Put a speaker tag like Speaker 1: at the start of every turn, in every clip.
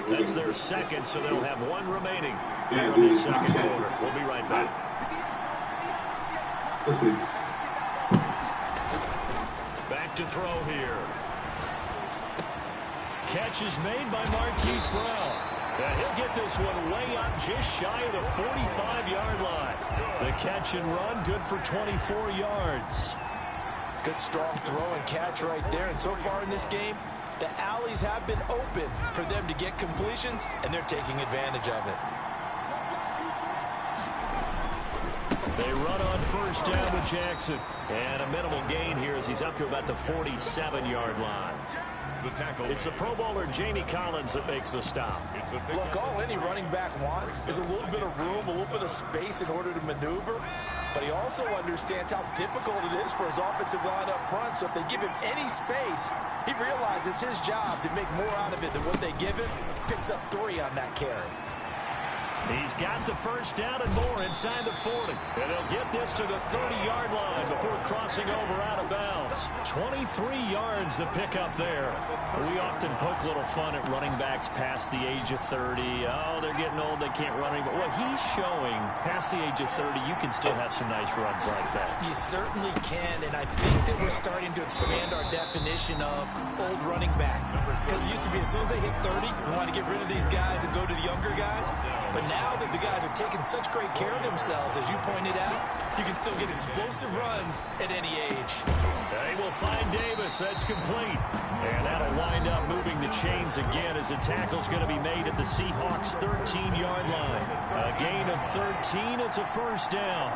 Speaker 1: That's their second, so they'll have one remaining here in the second quarter. We'll be right back. Back to throw here. Catch is made by Marquise Brown. He'll get this one way up just shy of the 45-yard line. The catch and run, good for 24 yards.
Speaker 2: Good strong throw and catch right there. And so far in this game, the alleys have been open for them to get completions, and they're taking advantage of it.
Speaker 1: They run on first down with Jackson. And a minimal gain here as he's up to about the 47-yard line. It's the Pro Bowler Jamie Collins that makes the stop.
Speaker 2: Look, all any running back wants is a little bit of room, a little bit of space in order to maneuver. But he also understands how difficult it is for his offensive line up front. So if they give him any space, he realizes his job to make more out of it than what they give him. Picks up 3 on that carry.
Speaker 1: He's got the first down and more inside the 40. And they'll get this to the 30-yard line before crossing over out of bounds. 23 yards the pickup there. We often poke a little fun at running backs past the age of 30. Oh, they're getting old, they can't run anymore. What he's showing, past the age of 30, you can still have some nice runs like that.
Speaker 2: You certainly can, and I think that we're starting to expand our definition of old running back. Because it used to be as soon as they hit 30, we want to get rid of these guys and go to the younger guys. But now that the guys are taking such great care of themselves, as you pointed out, you can still get explosive runs at any age.
Speaker 1: They will find Davis. That's complete. And that'll wind up moving the chains again as the tackle's going to be made at the Seahawks' 13-yard line. A gain of 13. It's a first down.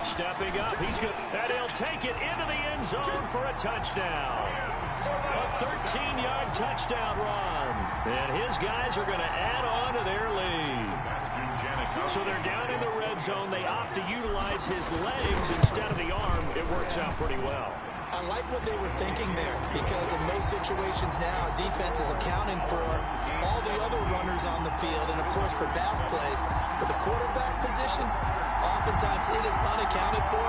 Speaker 1: Stepping up, he's good, and he'll take it into the end zone for a touchdown. A 13-yard touchdown run. And his guys are going to add on to their lead. So they're down in the red zone. They opt to utilize his legs instead of the arm. It works out pretty well.
Speaker 2: I like what they were thinking there, because in most situations now, defense is accounting for all the other runners on the field and, of course, for pass plays. But the quarterback position, oftentimes it is unaccounted for.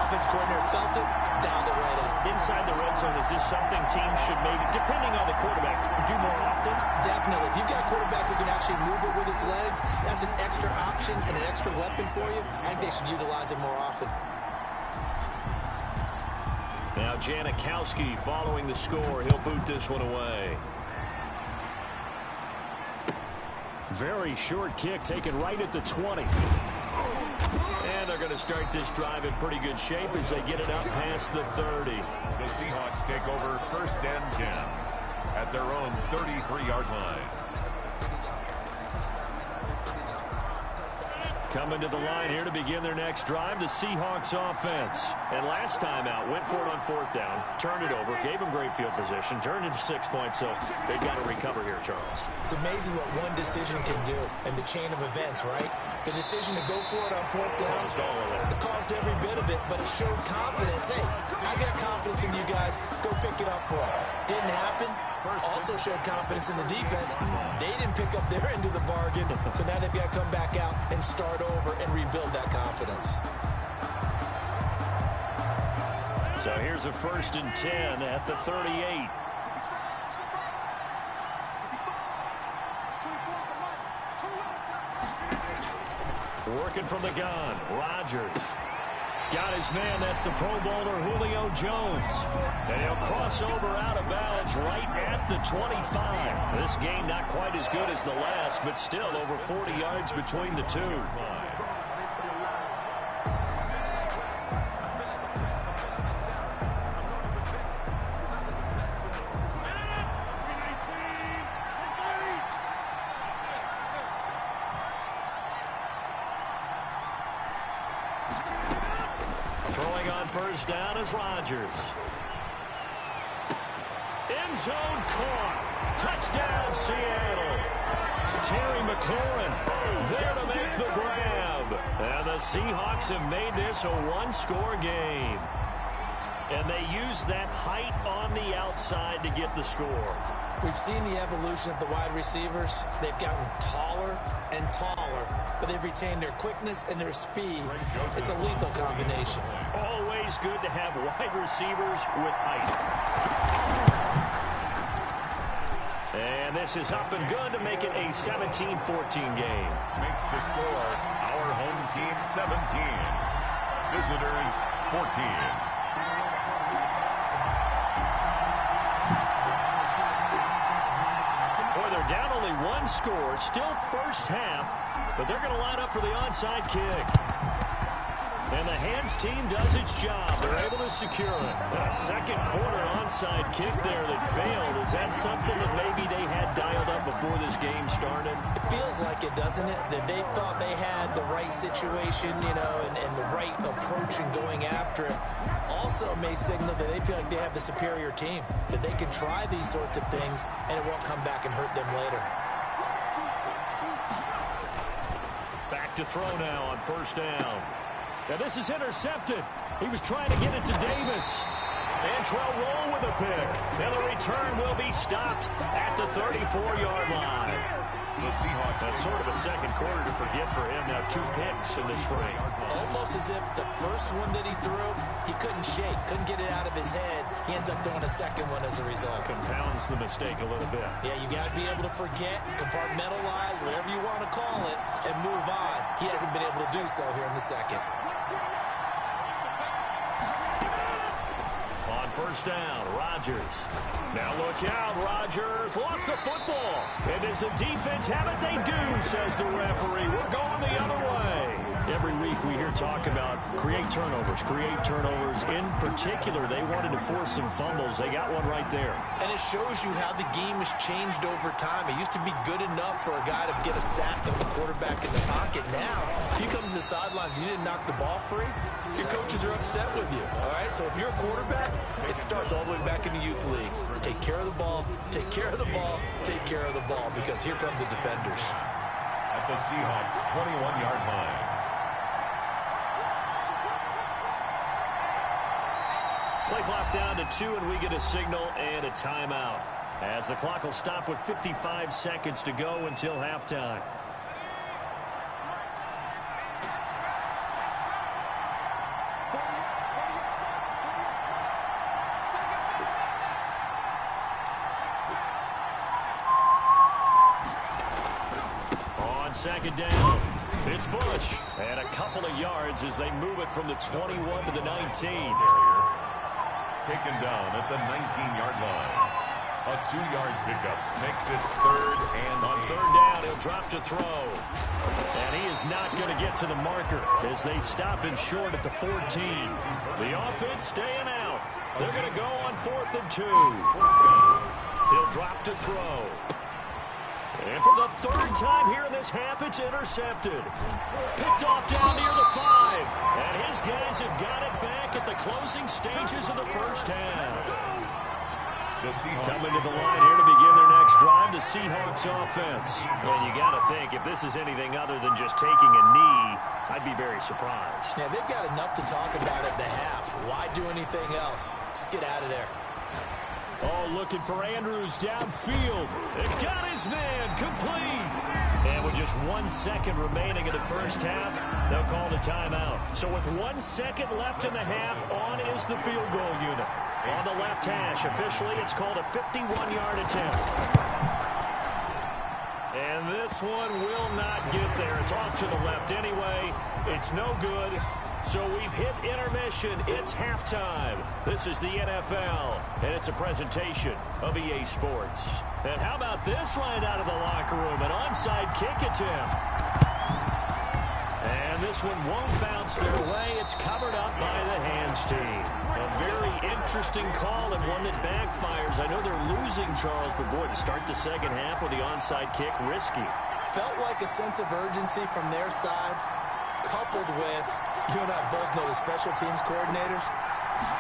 Speaker 2: Offense coordinator felt it, dialed it right up.
Speaker 1: Inside the red zone, is this something teams should maybe, depending on the quarterback, do more often?
Speaker 2: Definitely. If you've got a quarterback who can actually move it with his legs, that's an extra option and an extra weapon for you. I think they should utilize it more often.
Speaker 1: Now Janikowski following the score. He'll boot this one away. Very short kick taken right at the 20. And they're going to start this drive in pretty good shape as they get it up past the 30.
Speaker 3: The Seahawks take over first and 10 at their own 33-yard line.
Speaker 1: Coming to the line here to begin their next drive, the Seahawks offense. And last time out, went for it on fourth down, turned it over, gave them great field position, turned into 6 points, so they've got to recover here, Charles.
Speaker 2: It's amazing what one decision can do in the chain of events, right? The decision to go for it on fourth down, it caused every bit of it, but it showed confidence. Hey, I got confidence in you guys. Go pick it up for it. Didn't happen. Also showed confidence in the defense. They didn't pick up their end of the bargain, so now they've got to come back out and start over and rebuild that confidence.
Speaker 1: So here's a first and 10 at the 38. Working from the gun, Rodgers. Got his man, that's the Pro Bowler Julio Jones. And he'll cross over out of bounds right at the 25. This game not quite as good as the last, but still over 40 yards between the two. Throwing on first down is Rodgers. End zone caught. Touchdown, Seattle. Terry McLaurin there to make the grab. And the Seahawks have made this a one-score game. And they use that height on the outside to get the score.
Speaker 2: We've seen the evolution of the wide receivers. They've gotten taller and taller but they've retained their quickness and their speed. It's a lethal combination.
Speaker 1: Always good to have wide receivers with height. And this is up and good to make it a 17-14 game.
Speaker 3: Makes the score our home team 17. Visitors 14.
Speaker 1: They're down only one score, still first half, but they're going to line up for the onside kick. And the hands team does its job. They're able to secure it. A second quarter onside kick there that failed. Is that something that maybe they had dialed up before this game started?
Speaker 2: It feels like it, doesn't it? That they thought they had the right situation, you know, and the right approach in going after it. Also may signal that they feel like they have the superior team, that they can try these sorts of things and it won't come back and hurt them later.
Speaker 1: Back to throw now on first down. Now this is intercepted. He was trying to get it to Davis. Antrell Roll with a pick. And the return will be stopped at the 34-yard line.
Speaker 3: The Seahawks.
Speaker 1: That's sort of a second quarter to forget for him. Now 2 picks in this frame.
Speaker 2: Almost as if the first one that he threw, he couldn't shake, couldn't get it out of his head. He ends up throwing a second one as a result.
Speaker 1: Compounds the mistake a little bit.
Speaker 2: Yeah, you got to be able to forget, compartmentalize, whatever you want to call it, and move on. He hasn't been able to do so here in the second.
Speaker 1: On first down, Rodgers. Now look out, Rodgers lost the football. And does the defense have it? They do, says the referee. We're going the other way. Every week we hear talk about create turnovers. In particular, they wanted to force some fumbles. They got one right there.
Speaker 2: And it shows you how the game has changed over time. It used to be good enough for a guy to get a sack of the quarterback in the pocket. Now, if you come to the sidelines and you didn't knock the ball free, your coaches are upset with you. All right, so if you're a quarterback, it starts all the way back in the youth leagues. Take care of the ball, take care of the ball, take care of the ball, because here come the defenders.
Speaker 3: At the Seahawks 21-yard line.
Speaker 1: Play clock down to 2, and we get a signal and a timeout. As the clock will stop with 55 seconds to go until halftime. On second down, it's Bush. And a couple of yards as they move it from the 21 to the 19.
Speaker 3: Taken down at the 19-yard line. A 2-yard pickup makes it 3rd and
Speaker 1: on
Speaker 3: 8.
Speaker 1: 3rd down, he'll drop to throw. And he is not going to get to the marker as they stop him short at the 14. The offense staying out. They're going to go on 4th and 2. He'll drop to throw. And for the 3rd time here in this half, it's intercepted. Picked off down near the 5. And his guys have got it back at the closing stages of the first half. Coming to the line here to begin their next drive, the Seahawks offense. And you got to think, if this is anything other than just taking a knee, I'd be very surprised.
Speaker 2: Yeah, they've got enough to talk about at the half. Why do anything else? Just get out of there.
Speaker 1: Oh, looking for Andrews downfield. It got his man complete. And with just 1 second remaining in the first half, they'll call the timeout. So with 1 second left in the half, on is the field goal unit. On the left hash, officially, it's called a 51-yard attempt. And this one will not get there. It's off to the left anyway. It's no good. So we've hit intermission. It's halftime. This is the NFL, and it's a presentation of EA Sports. And how about this right out of the locker room? An onside kick attempt. And this one won't bounce their way. It's covered up by the hands team. A very interesting call and one that backfires. I know they're losing, Charles, but boy, to start the second half with the onside kick, risky.
Speaker 2: Felt like a sense of urgency from their side, coupled with, you and I both know the special teams coordinators,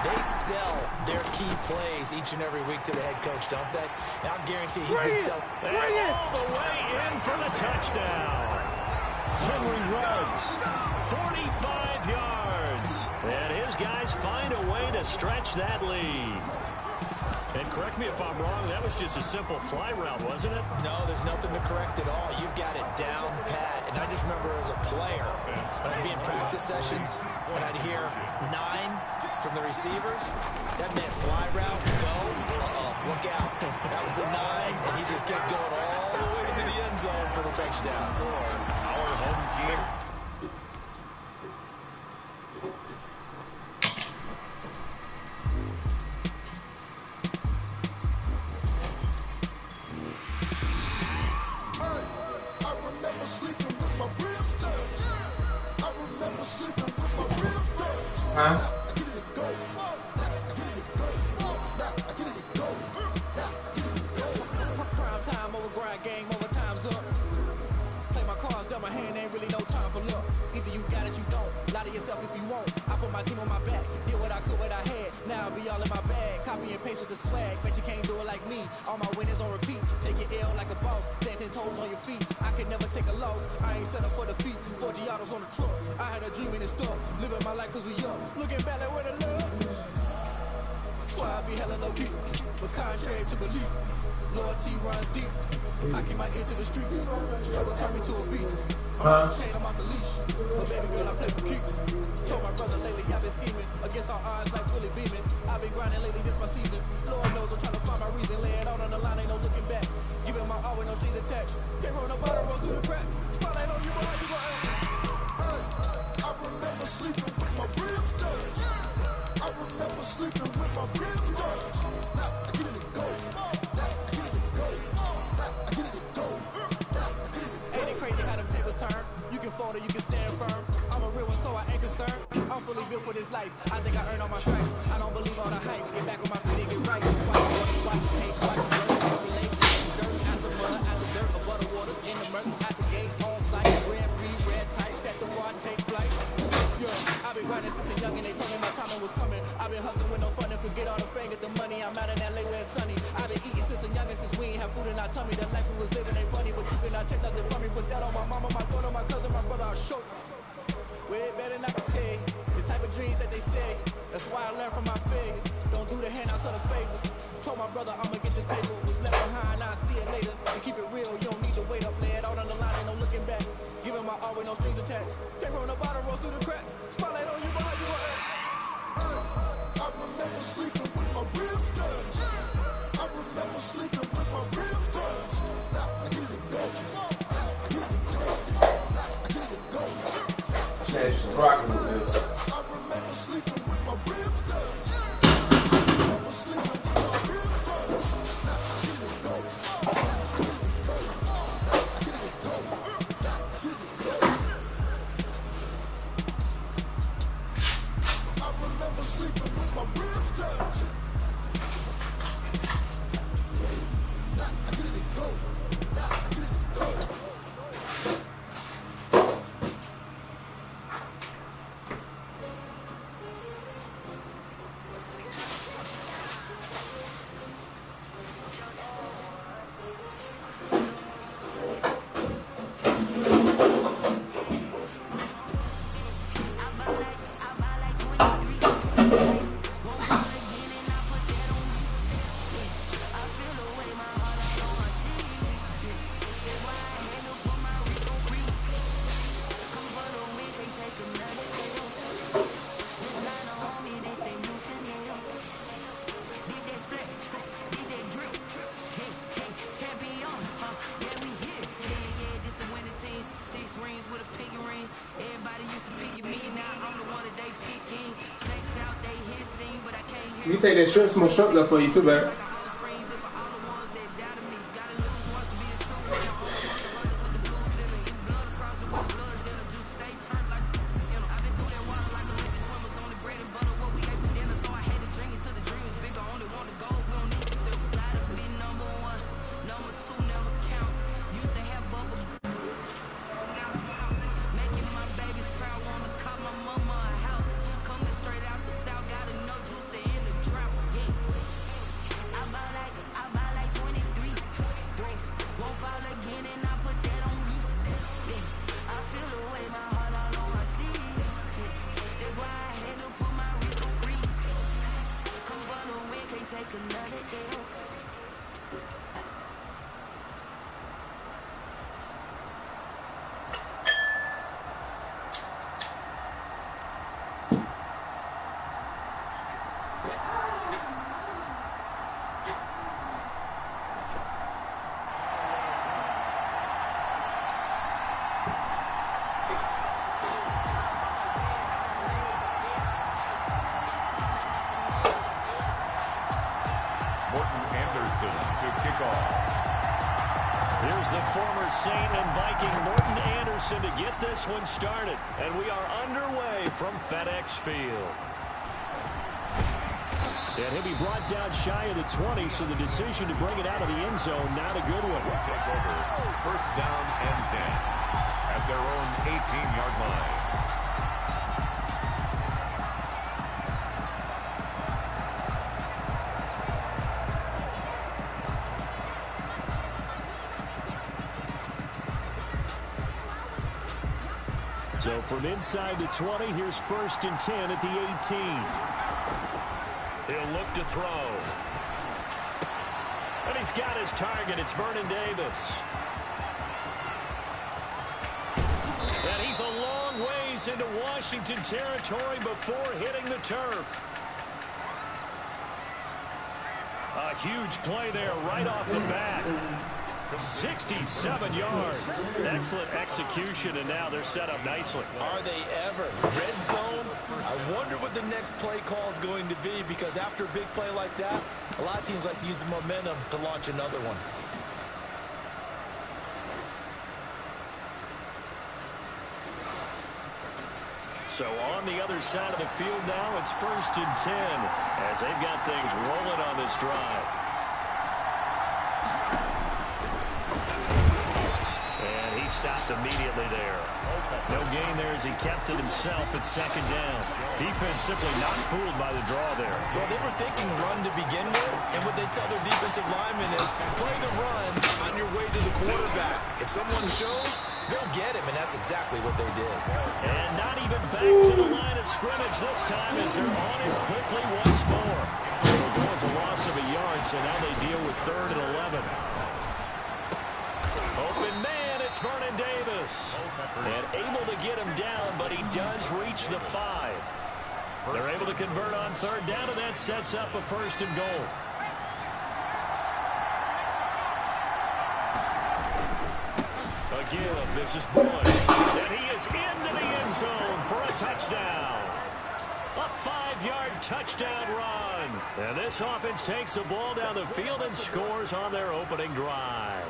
Speaker 2: they sell their key plays each and every week to the head coach, don't they? And I'll guarantee he's been selling.
Speaker 1: Bring it all the way in for the touchdown. Henry runs 45 yards. And his guys find a way to stretch that lead. And correct me if I'm wrong, that was just a simple fly route, wasn't it?
Speaker 2: No, there's nothing to correct at all. You've got it down pat. And I just remember as a player, when I'd be in practice sessions, and I'd hear 9 from the receivers, that meant fly route, go, look out. That was the 9, and he just kept going all the way to the end zone for the touchdown.
Speaker 3: Our home team.
Speaker 4: Huh?
Speaker 5: Prime time, overgrind game, overtime's up. Play my cards, dealt my hand, ain't really no time for luck. Either you got it, you don't. Lie to yourself if you won't. I put my team on my back, did what I could, what I had. Now I'll be all in my bag, copy and paste with the swag. Bet you can't do it like me. All my winners on repeat. Take your L like a boss, stand 10 toes on your feet. I can never take a loss. I ain't set up for defeat. 40 autos on the truck. I had a dream and it's stuck. Living my life cause we young. Looking back like where the love. Swear I be hella low key, but contrary to belief, loyalty runs deep. I keep my ear to the streets. Struggle turn me to a beast. I'm off the chain, I'm off the leash. But baby girl, I play for keeps. Told my brother lately I've been scheming against all odds like Willie Beeman. I've been grinding lately, this my season. Lord knows I'm trying to find my reason. Lay it out on the line, ain't no looking back. Giving my all with no strings attached. Came from the bottom, rose through the cracks. Spotlight on you, boy, how you gon' act? I remember sleeping with my ribs touched. I remember sleeping with my ribs touched. Now I get it to go. Ain't it crazy how them tables turn? You can fold or you can stand firm. I'm a real one, so I ain't concerned. I'm fully built for this life. I think I earned all my stripes. I don't believe all the hype. Get back on my feet and get right. Watch it hate, watch it work. Relate, dirt, out the mud, out the dirt, above the waters, in the mercy, at the gate, on site. Red, free, red, tight, set the bar, take flight. Yeah, I've been grinding since a young and they told me my timing was coming. I've been hustling with no fun and forget all the fame, get the money. I'm out in LA where it's sunny. I've been eating since a young and since we ain't have food in our tummy. The life we was living ain't funny, but you cannot take nothing from me. Put that on my mama, my daughter, my cousin, my brother, I'll show. Way better than I can tell you. The type of dreams that they say. That's why I learned from my failures. Don't do the handouts or the favors. Told my brother I'ma get this paper. Was left behind, I'll see it later. And keep it real, you don't need to wait up. Lay it out on the line, ain't no looking back. Giving my all with no strings attached. Came from the bottom, rose through the cracks. Spotlight on you, boy, you gon' act? I remember sleeping with my ribs touched. I remember sleeping with my ribs touched. Now I get it to go.
Speaker 4: Change the rocking with this.
Speaker 5: I remember sleeping with my ribs touched. I remember sleeping with my ribs touched. Now I get it to go. I remember sleeping with my ribs touched. Now I get it to go. Now I get it to go.
Speaker 4: You can take that shrimp, some more shrimp left for you too, babe.
Speaker 3: To kick off.
Speaker 1: Here's the former Saint and Viking Morton Anderson to get this one started. And we are underway from FedEx Field. And he'll be brought down shy of the 20, so the decision to bring it out of the end zone, not a good one.
Speaker 3: Take over. First down and 10 at their own 18-yard line.
Speaker 1: So from inside the 20, here's first and 10 at the 18. He'll look to throw. And he's got his target. It's Vernon Davis. And he's a long ways into Washington territory before hitting the turf. A huge play there right off the bat. 67 yards. Excellent execution, and now they're set up nicely.
Speaker 2: Are they ever? Red zone? I wonder what the next play call is going to be, because after a big play like that, a lot of teams like to use the momentum to launch another one.
Speaker 1: So on the other side of the field now, it's first and 10 as they've got things rolling on this drive. Stopped immediately there. No gain there as he kept it himself at second down. Defense simply not fooled by the draw there.
Speaker 2: Well, they were thinking run to begin with, and what they tell their defensive linemen is play the run on your way to the quarterback. If someone shows, go get him, and that's exactly what they did.
Speaker 1: And not even back to the line of scrimmage this time as they're on it quickly once more. It'll go as a loss of a yard, so now they deal with 3rd and 11. Open man, it's Vernon Davis. And able to get him down, but he does reach the 5. They're able to convert on 3rd down, and that sets up a 1st and goal. Again, this is Boyd. And he is into the end zone for a touchdown. A 5-yard touchdown run. And this offense takes the ball down the field and scores on their opening drive.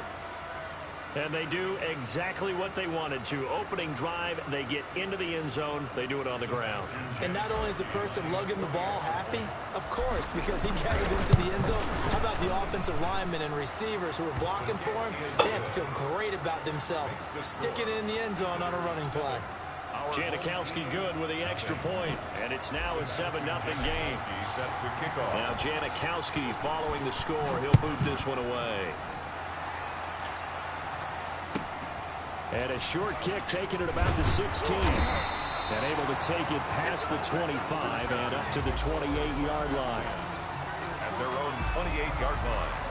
Speaker 1: And they do exactly what they wanted to. Opening drive, they get into the end zone. They do it on the ground.
Speaker 2: And not only is the person lugging the ball happy, of course, because he got it into the end zone. How about the offensive linemen and receivers who are blocking for him? They have to feel great about themselves, sticking it in the end zone on a running play.
Speaker 1: Janikowski good with the extra point, and it's now a 7-0 game. Now Janikowski following the score. He'll boot this one away. And a short kick taken at about the 16. And able to take it past the 25 and up to the 28-yard line.
Speaker 3: At their own 28-yard line.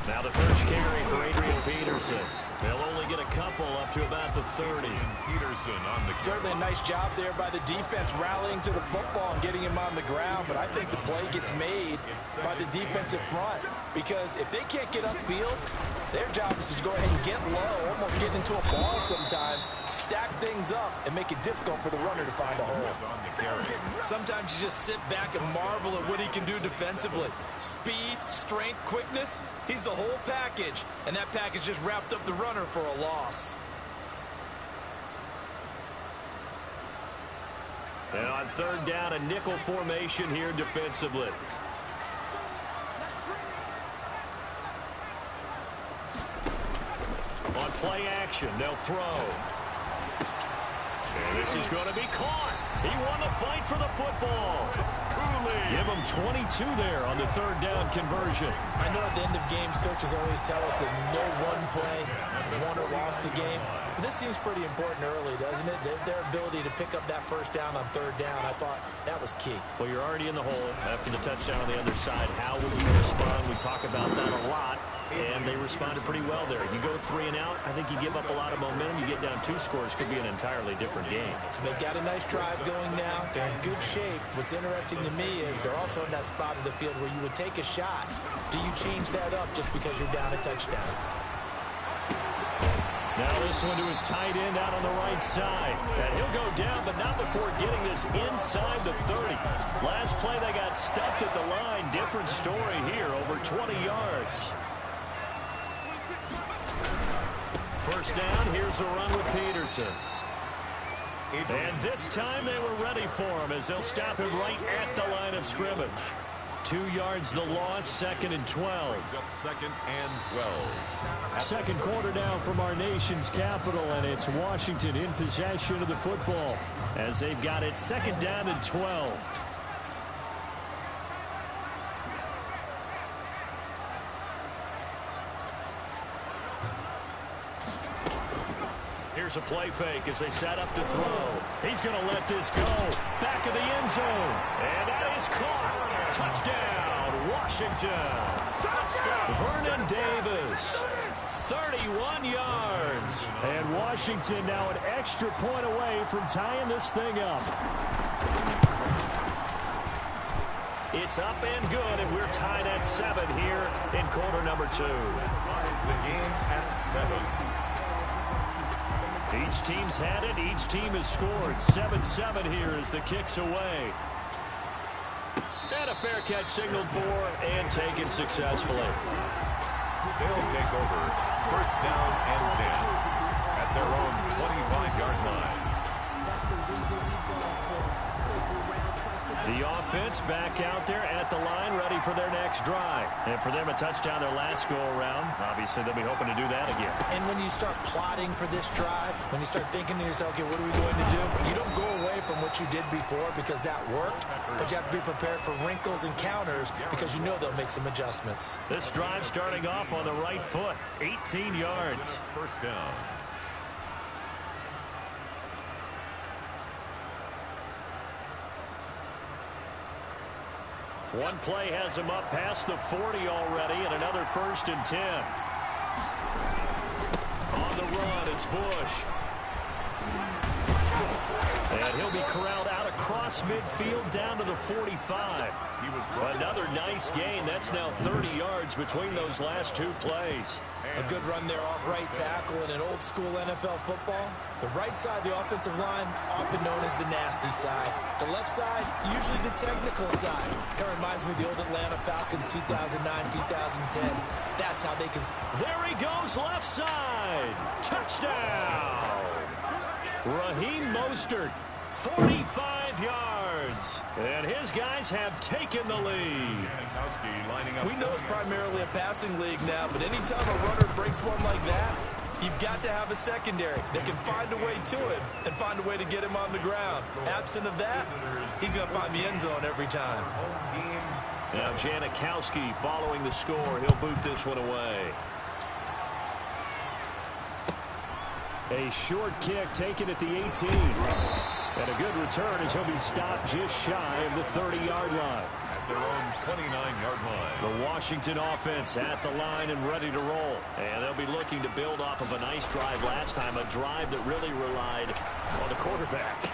Speaker 1: Now the first carry for Adrian Peterson. They'll only get a couple up to about the 30.
Speaker 3: Peterson on the
Speaker 2: Certainly a nice job there by the defense rallying to the football and getting him on the ground, but I think the play gets made by the defensive front, because if they can't get upfield, their job is to go ahead and get low, almost get into a ball sometimes, stack things up, and make it difficult for the runner to find a hole. Sometimes you just sit back and marvel at what he can do defensively. Speed, strength, quickness, he's the whole package, and that package just wrapped up the runner for a loss.
Speaker 1: And on 3rd down, a nickel formation here defensively. play action. They'll throw. And this is going to be caught. He won the fight for the football. Give him 22 there on the third down conversion.
Speaker 2: I know at the end of games, coaches always tell us that no one play won or lost a game. But this seems pretty important early, doesn't it? Their ability to pick up that first down on third down, I thought that was key.
Speaker 1: Well, you're already in the hole after the touchdown on the other side. How will you respond? We talk about that a lot. And they responded pretty well there. You go 3 and out, I think you give up a lot of momentum. You get down 2 scores, could be an entirely different game.
Speaker 2: So they got a nice drive going now. They're in good shape. What's interesting to me is they're also in that spot of the field where you would take a shot. Do you change that up just because you're down a touchdown?
Speaker 1: Now this one to his tight end out on the right side. And he'll go down, but not before getting this inside the 30. Last play, they got stuffed at the line. Different story here, over 20 yards. First down, here's a run with Peterson. And this time they were ready for him as they'll stop him right at the line of scrimmage. 2 yards the loss, 2nd and 12.
Speaker 3: 2nd and 12.
Speaker 1: Second quarter down from our nation's capital, and it's Washington in possession of the football as they've got it 2nd down and 12. Here's a play fake as they set up to throw. He's going to let this go. Back of the end zone. And that is caught. Touchdown, Washington. Vernon Davis, 31 yards. And Washington now an extra point away from tying this thing up. It's up and good, and we're tied at 7 here in quarter number 2.
Speaker 3: Ties the game at 7.
Speaker 1: Each team's had it. Each team has scored. 7-7 here as the kick's away. And a fair catch signaled for and taken successfully.
Speaker 3: They'll take over 1st down and 10 at their own 25-yard line. The offense back out there at the line, ready for their next drive. And for them, a touchdown their last go-around. Obviously, they'll be hoping to do that again.
Speaker 2: And when you start plotting for this drive, when you start thinking to yourself, okay, what are we going to do? You don't go away from what you did before because that worked, but you have to be prepared for wrinkles and counters because you know they'll make some adjustments.
Speaker 1: This drive starting off on the right foot, 18 yards.
Speaker 3: 1st down.
Speaker 1: One play has him up past the 40 already, and another 1st and 10. On the run, it's Bush. And he'll be corralled out across midfield down to the 45. Another nice gain. That's now 30 yards between those last 2 plays.
Speaker 2: A good run there off right tackle in an old-school NFL football. The right side, the offensive line, often known as the nasty side. The left side, usually the technical side. Kind of reminds me of the old Atlanta Falcons 2009-2010. That's how they can...
Speaker 1: There he goes, left side. Touchdown. Raheem Mostert, 45 yards. And his guys have taken the lead.
Speaker 6: We know it's primarily a passing league now, but anytime a runner breaks one like that, you've got to have a secondary that can find a way to him and find a way to get him on the ground. Absent of that, he's going to find the end zone every time.
Speaker 1: Now Janikowski following the score. He'll boot this one away. A short kick taken at the 18. And a good return as he'll be stopped just shy of the 30-yard line.
Speaker 3: At their own 29-yard line.
Speaker 1: The Washington offense at the line and ready to roll. And they'll be looking to build off of a nice drive last time, a drive that really relied on the quarterback.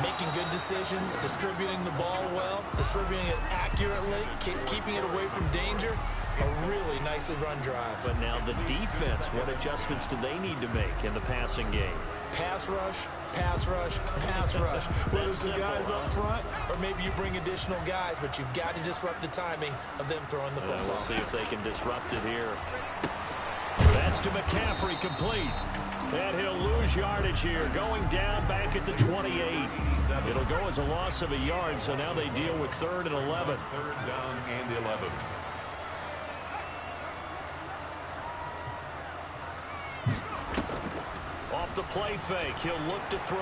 Speaker 2: Making good decisions, distributing the ball well, distributing it accurately, keeping it away from danger. A really nicely run drive.
Speaker 1: But now the defense, what adjustments do they need to make in the passing game?
Speaker 2: Pass rush, pass rush, pass rush. Whether it's the guys up front or maybe you bring additional guys, but you've got to disrupt the timing of them throwing the football.
Speaker 1: We'll see if they can disrupt it here. That's to McCaffrey, complete. And he'll lose yardage here, going down back at the 28. It'll go as a loss of a yard, so now they deal with 3rd and 11.
Speaker 3: 3rd down and 11.
Speaker 1: off the play fake. He'll look to throw.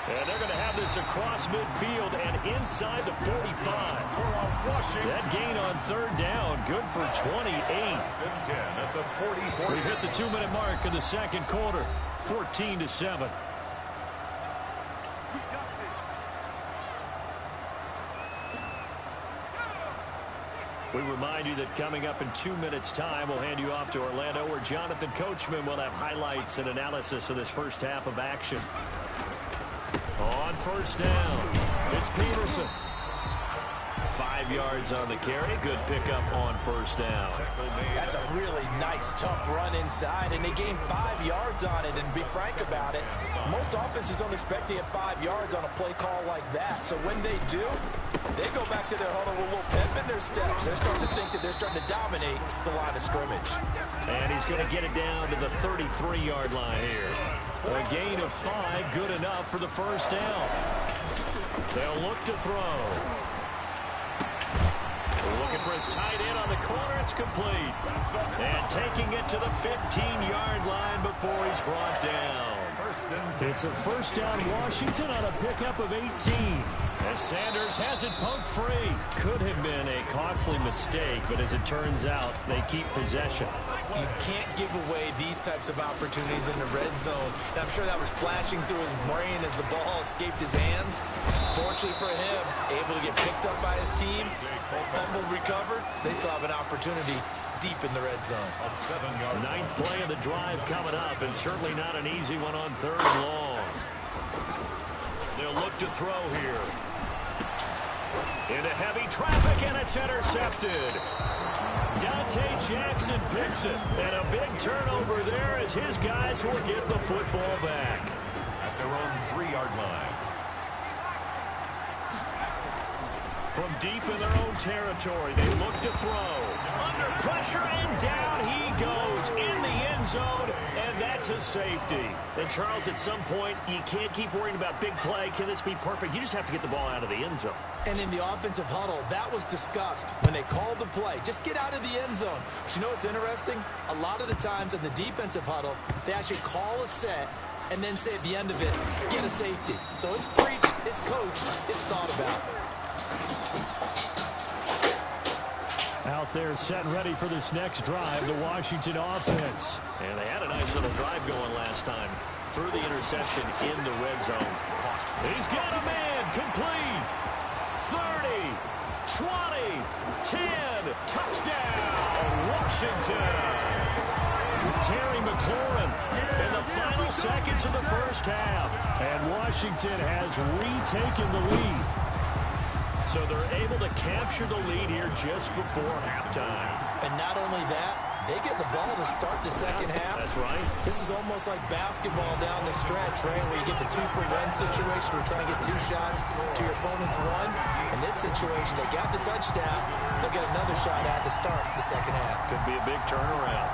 Speaker 1: And they're going to have this across midfield and inside the 45. That gain on third down, good for 28. We've hit the 2-minute mark in the second quarter, 14-7. We remind you that coming up in 2 minutes' time, we'll hand you off to Orlando, where Jonathan Coachman will have highlights and analysis of this first half of action. On first down, it's Peterson. 5 yards on the carry. Good pickup on first down.
Speaker 2: That's a really nice, tough run inside, and they gained 5 yards on it. And to be frank about it, most offenses don't expect to get 5 yards on a play call like that. So when they do, they go back to their huddle with a little pep in their steps. They're starting to think that they're starting to dominate the line of scrimmage.
Speaker 1: And he's going to get it down to the 33-yard line here. A gain of 5, good enough for the first down. They'll look to throw. Looking for his tight end on the corner. It's complete. And taking it to the 15-yard line before he's brought down. It's a first down Washington on a pickup of 18. As Sanders has it poked free. Could have been a costly mistake, but as it turns out, they keep possession.
Speaker 2: You can't give away these types of opportunities in the red zone. And I'm sure that was flashing through his brain as the ball escaped his hands. Fortunately for him, able to get picked up by his team, fumble recovered. They still have an opportunity deep in the red zone.
Speaker 1: 9th play of the drive coming up, and certainly not an easy one on 3rd and long. They'll look to throw here. Into heavy traffic, and it's intercepted. Dante Jackson picks it, and a big turnover there as his guys will get the football back.
Speaker 7: At their own 3-yard line.
Speaker 1: From deep in their own territory, they look to throw. Under pressure, and down he goes in the end zone, and that's a safety. And Charles, at some point, you can't keep worrying about big play. Can this be perfect? You just have to get the ball out of the end zone.
Speaker 2: And in the offensive huddle, that was discussed when they called the play. Just get out of the end zone. But you know what's interesting? A lot of the times in the defensive huddle, they actually call a set and then say at the end of it, get a safety. So it's preached, it's coached, it's thought about.
Speaker 1: Out there set and ready for this next drive, the Washington offense. And they had a nice little drive going last time. Through the interception in the red zone. He's got a man, complete. 30, 20, 10, touchdown, Washington. Terry McLaurin in the final seconds of the first half. And Washington has retaken the lead. So they're able to capture the lead here just before halftime.
Speaker 2: And not only that, they get the ball to start the second half.
Speaker 1: That's right.
Speaker 2: This is almost like basketball down the stretch, right? Where you get the 2-for-1 situation. We're trying to get 2 shots to your opponent's 1. In this situation, they got the touchdown. They'll get another shot at to start the second half.
Speaker 1: Could be a big turnaround.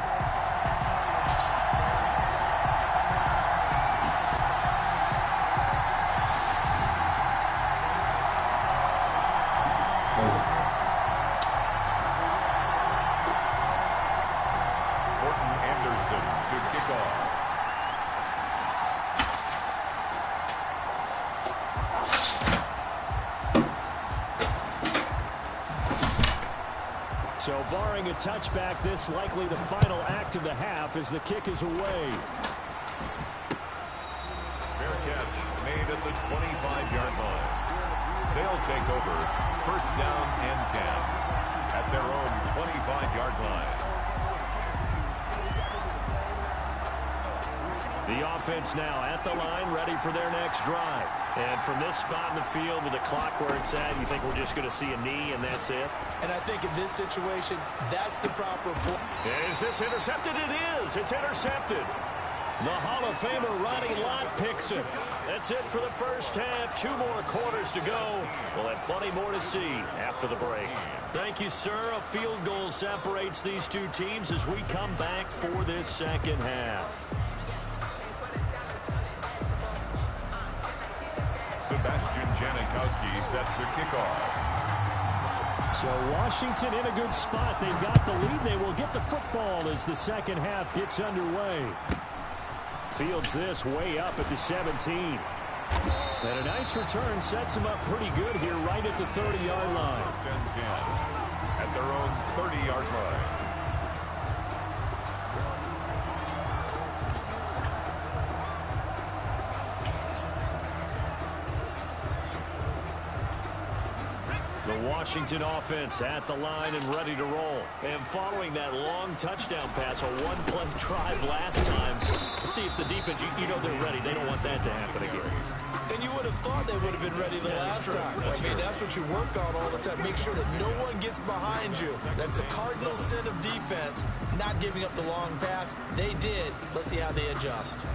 Speaker 1: So barring a touchback, this likely the final act of the half as the kick is away.
Speaker 7: Fair catch made at the 25-yard line. They'll take over first down and 10 at their own 25-yard line.
Speaker 1: The offense now at the line, ready for their next drive. And from this spot in the field with the clock where it's at, you think we're just going to see a knee and that's it?
Speaker 2: And I think in this situation, that's the proper play.
Speaker 1: Is this intercepted? It is. It's intercepted. The Hall of Famer Ronnie Lott picks it. That's it for the first half. 2 more quarters to go. We'll have plenty more to see after the break. Thank you, sir. A field goal separates these two teams as we come back for this second half.
Speaker 7: Sebastian Janikowski set to kick off.
Speaker 1: So Washington in a good spot. They've got the lead. They will get the football as the second half gets underway. Fields this way up at the 17. And a nice return sets him up pretty good here right at the 30-yard line.
Speaker 7: First and 10 at their own 30-yard line.
Speaker 1: The Washington offense at the line and ready to roll. And following that long touchdown pass, a one-play drive last time. See if the defense, you know they're ready. They don't want that to happen again.
Speaker 2: And you would have thought they would have been ready the last time. That's what you work on all the time. Make sure that no one gets behind you. That's the cardinal sin of defense, not giving up the long pass. They did. Let's see how they adjust.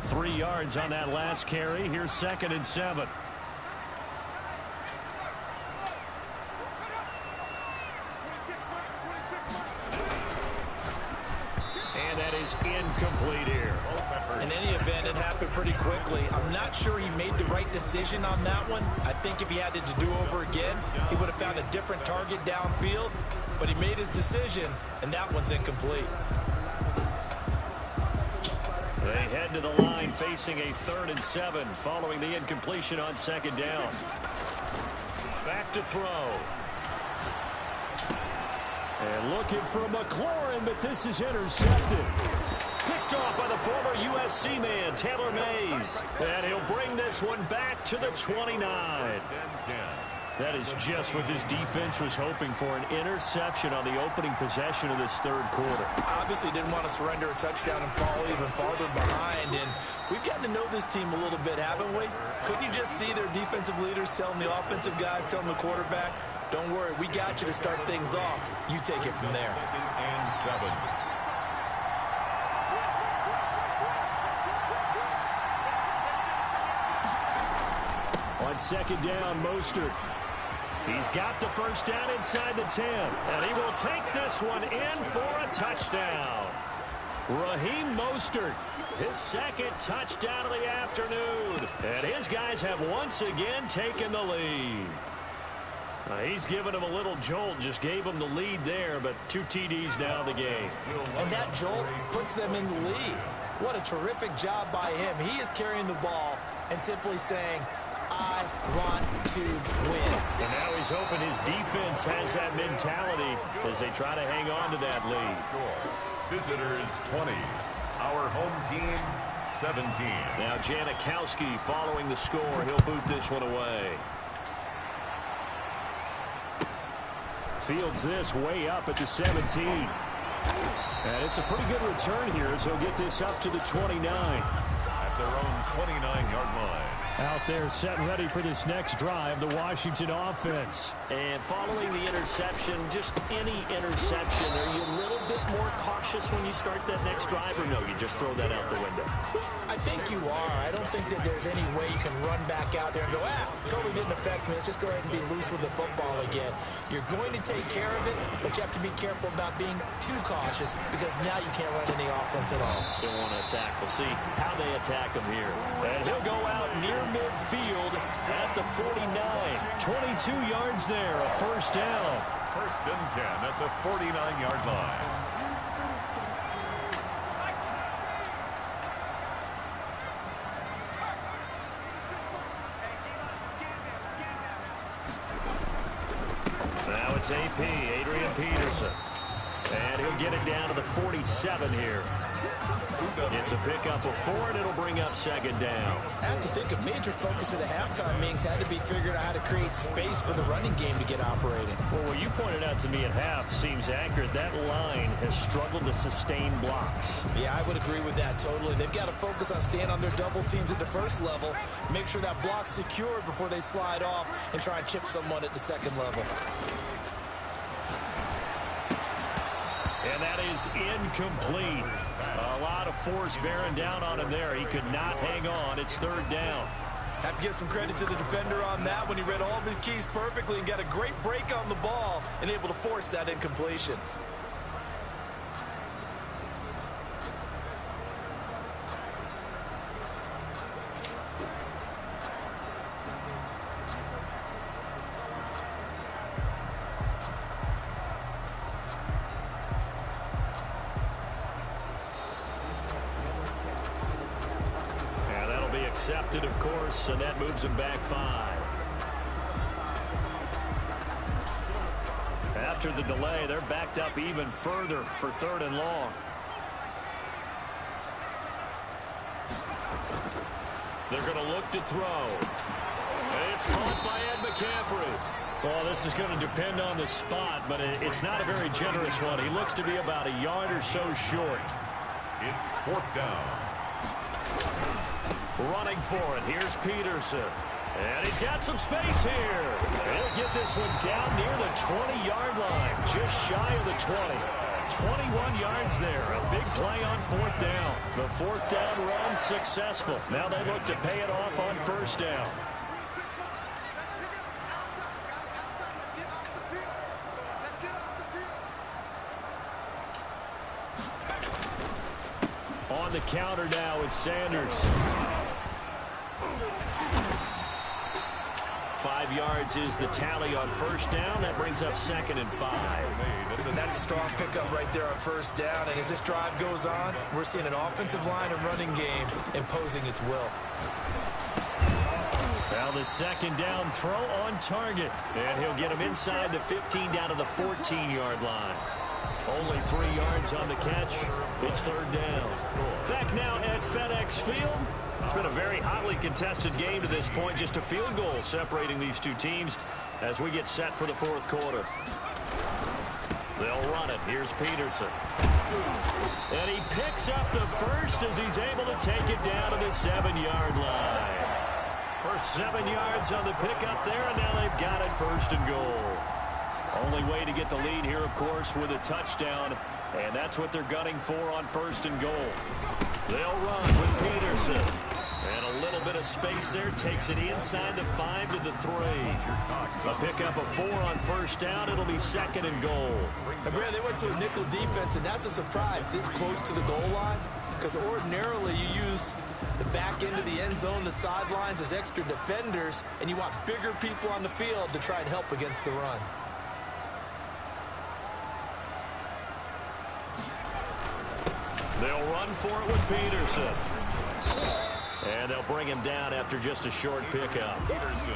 Speaker 1: 3 yards on that last carry. Here's 2nd and 7. And that is incomplete here.
Speaker 2: In any event, it happened pretty quickly. I'm not sure he made the right decision on that one. I think if he had it to do over again, he would have found a different target downfield. But he made his decision, and that one's incomplete.
Speaker 1: They head to the line facing a 3rd and 7 following the incompletion on 2nd down. Back to throw. And looking for McLaurin, but this is intercepted. Picked off by the former USC man, Taylor Mays. And he'll bring this one back to the 29. That is just what this defense was hoping for, an interception on the opening possession of this 3rd quarter.
Speaker 2: Obviously didn't want to surrender a touchdown and fall even farther behind. And we've gotten to know this team a little bit, haven't we? Couldn't you just see their defensive leaders telling the offensive guys, telling the quarterback, don't worry, we got you to start things off. You take it from there.
Speaker 7: 2nd and 7.
Speaker 1: On 2nd down, Mostert. He's got the first down inside the 10. And he will take this one in for a touchdown. Raheem Mostert, his 2nd touchdown of the afternoon. And his guys have once again taken the lead. He's given him a little jolt, just gave him the lead there, but 2 TDs now in the game.
Speaker 2: And that jolt puts them in the lead. What a terrific job by him. He is carrying the ball and simply saying, I want to win.
Speaker 1: And now he's hoping his defense has that mentality as they try to hang on to that lead.
Speaker 7: Visitors 20. Our home team 17.
Speaker 1: Now Janikowski following the score. He'll boot this one away. Fields this way up at the 17. And it's a pretty good return here as he'll get this up to the 29.
Speaker 7: At their own 29-yard line.
Speaker 1: Out there set and ready for this next drive, the Washington offense. And following the interception, just any interception, are you a little bit more cautious when you start that next drive, or no, you just throw that out the window?
Speaker 2: I think you are. I don't think that there's any way you can run back out there and go, totally didn't affect me. Let's just go ahead and be loose with the football again. You're going to take care of it, but you have to be careful about being too cautious because now you can't run any offense at all.
Speaker 1: Still want to attack. We'll see how they attack him here. And he'll go out near midfield at the 49. 22 yards there, a first down.
Speaker 7: 1st and 10 at the 49-yard line.
Speaker 1: Now it's AP, Adrian Peterson. And he'll get it down to the 47 here. It's a pickup of 4, and it'll bring up 2nd down.
Speaker 2: I have to think a major focus of the halftime meetings had to be figuring out how to create space for the running game to get operating.
Speaker 1: Well, what you pointed out to me at half seems accurate. That line has struggled to sustain blocks.
Speaker 2: Yeah, I would agree with that totally. They've got to focus on staying on their double teams at the first level, make sure that block's secured before they slide off and try and chip someone at the 2nd level.
Speaker 1: And that is incomplete. A lot of force bearing down on him there. He could not hang on. It's 3rd down.
Speaker 6: Have to give some credit to the defender on that when he read all of his keys perfectly and got a great break on the ball and able to force that incompletion.
Speaker 3: accepted, of course, and that moves him back 5. After the delay, they're backed up even further for 3rd and long. They're going to look to throw. It's caught by Ed McCaffrey. Well, this is going to depend on the spot, but it's not a very generous one. He looks to be about a yard or so short.
Speaker 7: It's 4th down.
Speaker 3: Running for it. Here's Peterson. And he's got some space here. He'll get this one down near the 20-yard line, just shy of the 20. 21 yards there. A big play on 4th down. The 4th down run successful. Now they look to pay it off on 1st down. On the counter now, it's Sanders. 5 yards is the tally on 1st down. That brings up 2nd and 5.
Speaker 2: That's a strong pickup right there on 1st down. And as this drive goes on, we're seeing an offensive line and running game imposing its will.
Speaker 3: Now the 2nd down throw on target. And he'll get him inside the 15 down to the 14-yard line. Only 3 yards on the catch. It's 3rd down. Back now at FedEx Field. It's been a very hotly contested game to this point. Just a field goal separating these two teams as we get set for the 4th quarter. They'll run it. Here's Peterson. And he picks up the first as he's able to take it down to the 7-yard line. First 7 yards on the pickup there, and now they've got it 1st and goal. Only way to get the lead here, of course, with a touchdown, and that's what they're gunning for on 1st and goal. They'll run with Peterson. And a little bit of space there takes it inside the 5 to the 3. A pickup of 4 on 1st down. It'll be 2nd and goal.
Speaker 2: Now, Grant, they went to a nickel defense, and that's a surprise this close to the goal line, because ordinarily you use the back end of the end zone, the sidelines as extra defenders, and you want bigger people on the field to try and help against the run.
Speaker 3: They'll run for it with Peterson. And they'll bring him down after just a short pickup.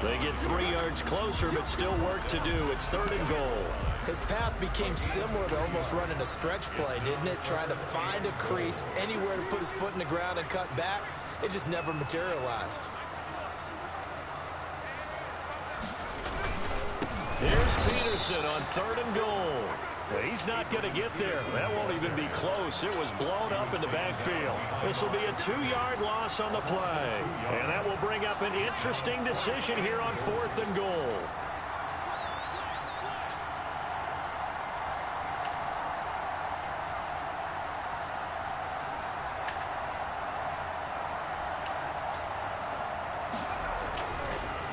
Speaker 3: They get 3 yards closer, but still work to do. It's 3rd and goal.
Speaker 2: His path became similar to almost running a stretch play, didn't it? Trying to find a crease, anywhere to put his foot in the ground and cut back. It just never materialized.
Speaker 3: Here's Peterson on 3rd and goal. He's not going to get there. That won't even be close. It was blown up in the backfield. This will be a 2-yard loss on the play. And that will bring up an interesting decision here on 4th and goal.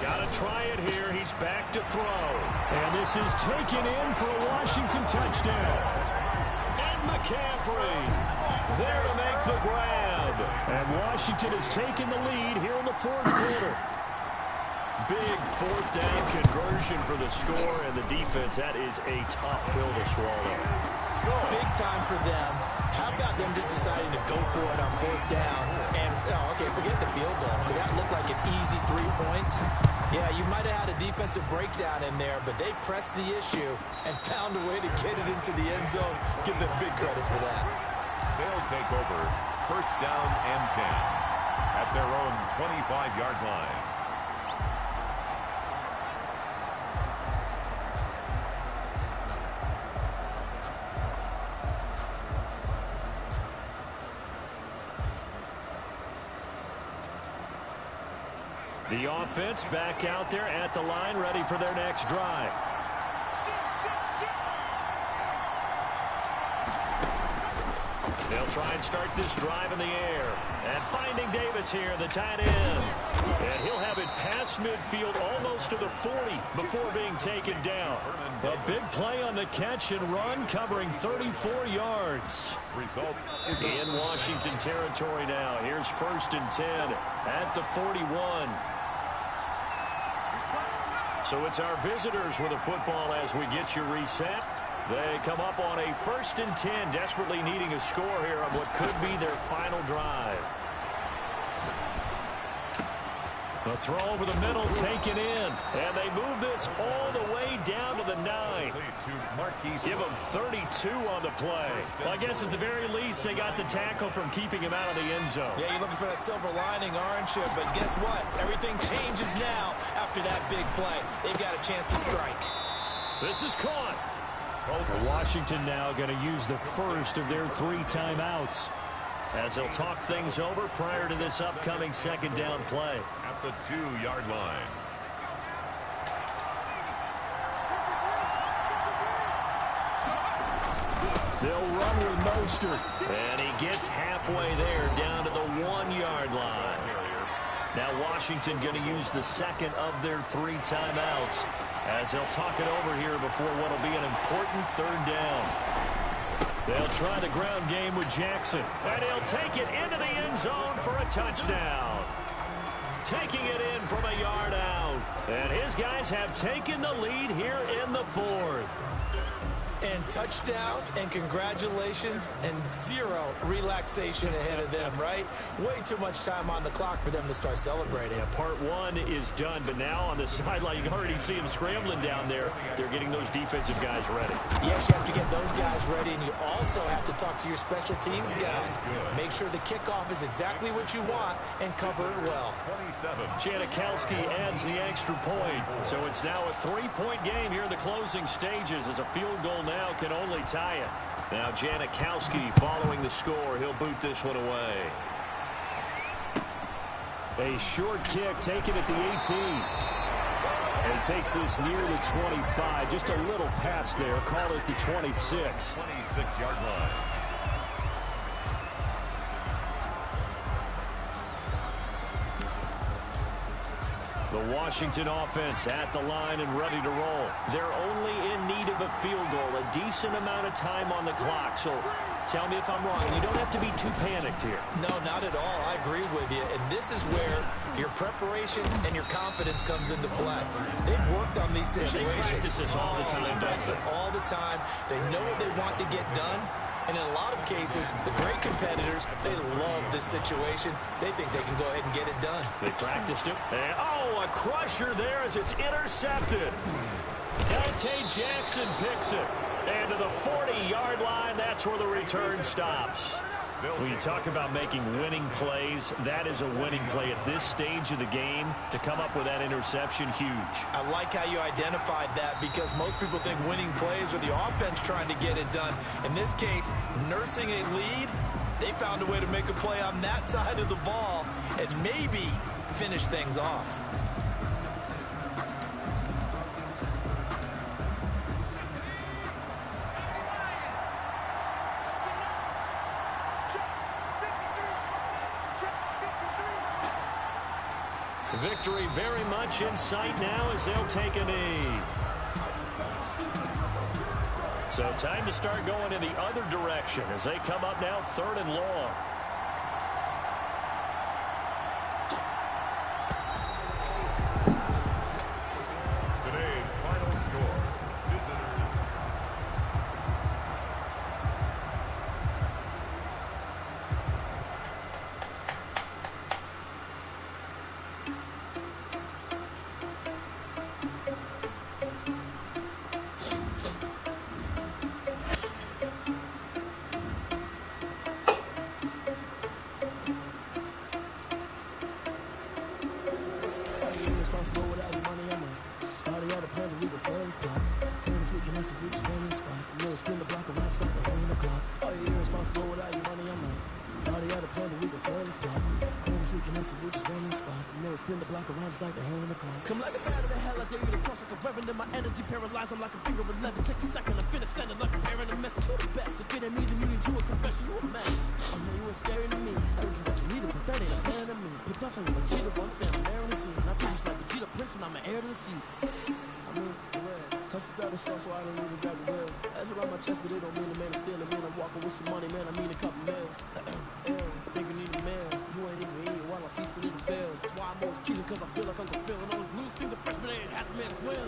Speaker 3: Got to try it here. He's back to throw. And this is taken in for a Washington touchdown. And McCaffrey there to make the grab. And Washington has taken the lead here in the 4th quarter. Big 4th down conversion for the score, and the defense, that is a tough pill to swallow.
Speaker 2: Big time for them. How about them just deciding to go for it on 4th down? And, okay, forget the field goal, because that looked like an easy 3 points. Yeah, you might have had a defensive breakdown in there, but they pressed the issue and found a way to get it into the end zone. Give them big credit for that.
Speaker 7: They'll take over 1st down and 10 at their own 25-yard line.
Speaker 3: The offense back out there at the line, ready for their next drive. They'll try and start this drive in the air. And finding Davis here, the tight end. And he'll have it past midfield almost to the 40 before being taken down. A big play on the catch and run, covering 34 yards.
Speaker 7: Result is
Speaker 3: in Washington territory now. Here's 1st and 10 at the 41. So it's our visitors with a football as we get you reset. They come up on a 1st and 10, desperately needing a score here on what could be their final drive.
Speaker 1: The throw over the middle taken in. And they move this all the way down to the 9. Give them 32 on the play. Well, I guess at the very least, they got the tackle from keeping him out of the end zone.
Speaker 2: Yeah, you're looking for that silver lining, aren't you? But guess what? Everything changes now after that big play. They got a chance to strike.
Speaker 1: This is caught. Washington now going to use the first of their 3 timeouts, as they'll talk things over prior to this upcoming second down play.
Speaker 7: At the 2-yard line.
Speaker 1: They'll run with Mostert. And he gets halfway there down to the 1-yard line. Now Washington going to use the second of their 3 timeouts, as they'll talk it over here before what will be an important third down. They'll try the ground game with Jackson, and he'll take it into the end zone for a touchdown. Taking it in from a yard out. And his guys have taken the lead here in the 4th.
Speaker 2: And touchdown, and congratulations, and 0 relaxation ahead of them, right? Way too much time on the clock for them to start celebrating.
Speaker 1: Yeah, part 1 is done, but now on the sideline, you can already see them scrambling down there. They're getting those defensive guys ready.
Speaker 2: Yes, you have to get those guys ready, and you also have to talk to your special teams guys. Make sure the kickoff is exactly what you want and cover it well.
Speaker 1: Janikowski adds the extra point. So it's now a 3-point game here in the closing stages, as a field goal now can only tie it. Now Janikowski following the score. He'll boot this one away. A short kick taken at the 18. And he takes this near the 25. Just a little pass there. Call it the 26.
Speaker 7: 26-yard line.
Speaker 1: The Washington offense at the line and ready to roll. They're only in need of a field goal, a decent amount of time on the clock. So tell me if I'm wrong. You don't have to be too panicked here.
Speaker 2: No, not at all. I agree with you. And this is where your preparation and your confidence comes into play. They've worked on these situations.
Speaker 1: They practice this all the time.
Speaker 2: They practice it all the time. They know what they want to get done. And in a lot of cases, the great competitors, they love this situation. They think they can go ahead and get it done.
Speaker 1: They practiced it. And, a crusher there as it's intercepted. Dante Jackson picks it. And to the 40-yard line, that's where the return stops. When you talk about making winning plays, that is a winning play at this stage of the game. To come up with that interception, huge.
Speaker 2: I like how you identified that, because most people think winning plays are the offense trying to get it done. In this case, nursing a lead, they found a way to make a play on that side of the ball and maybe finish things off.
Speaker 1: Victory very much in sight now as they'll take a knee. So time to start going in the other direction as they come up now 3rd and long.
Speaker 7: Today's final score. Visitors.
Speaker 5: Come like a bat of the hell, I dare you to cross like a reverend in my energy, paralyze I'm like a finger 11. Take a second, I'm finna send it like a parent, a message to the best. If it ain't me, then you need to a confession, you a mess. I know you ain't scary to me, I heard you got some leader, but that ain't a plan to me. Put dust on you like cheetah, one thing, I'm there on the scene. I think just like the Jeter Prince, and I'm an heir to the seat. I mean, for real, touch the driver's sauce, so I don't even grab the wheel. That's around my chest, but it don't mean a man is stealing. Man, I'm walking with some money, man, I mean a couple mil. Think you need a man, you ain't even eating while I'm feasting in the field. That's why I'm always cheating, cause I feel like Uncle Phil. And always lose things, the freshman ain't half the man's will.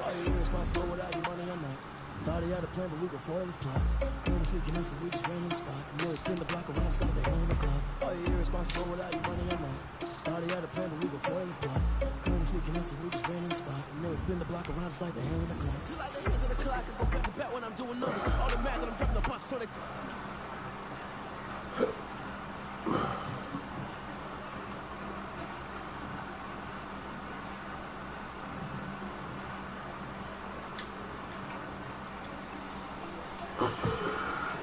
Speaker 5: Are you irresponsible without your money? I'm not. Thought he had a plan, but we gon' foil his plot. Couldn't freaking us, we just ran in the spot. You know, spin the block around, it's like the hell in the clock. Are you irresponsible without your money? I'm not. Thought he had a plan, but we gon' foil his plot. Heard him tweaking us, and we just ran in the spot. And then we spin the block around just like the hands of the clock. Just like the hands of the clock, I go back to back when I'm doing numbers. All the math that I'm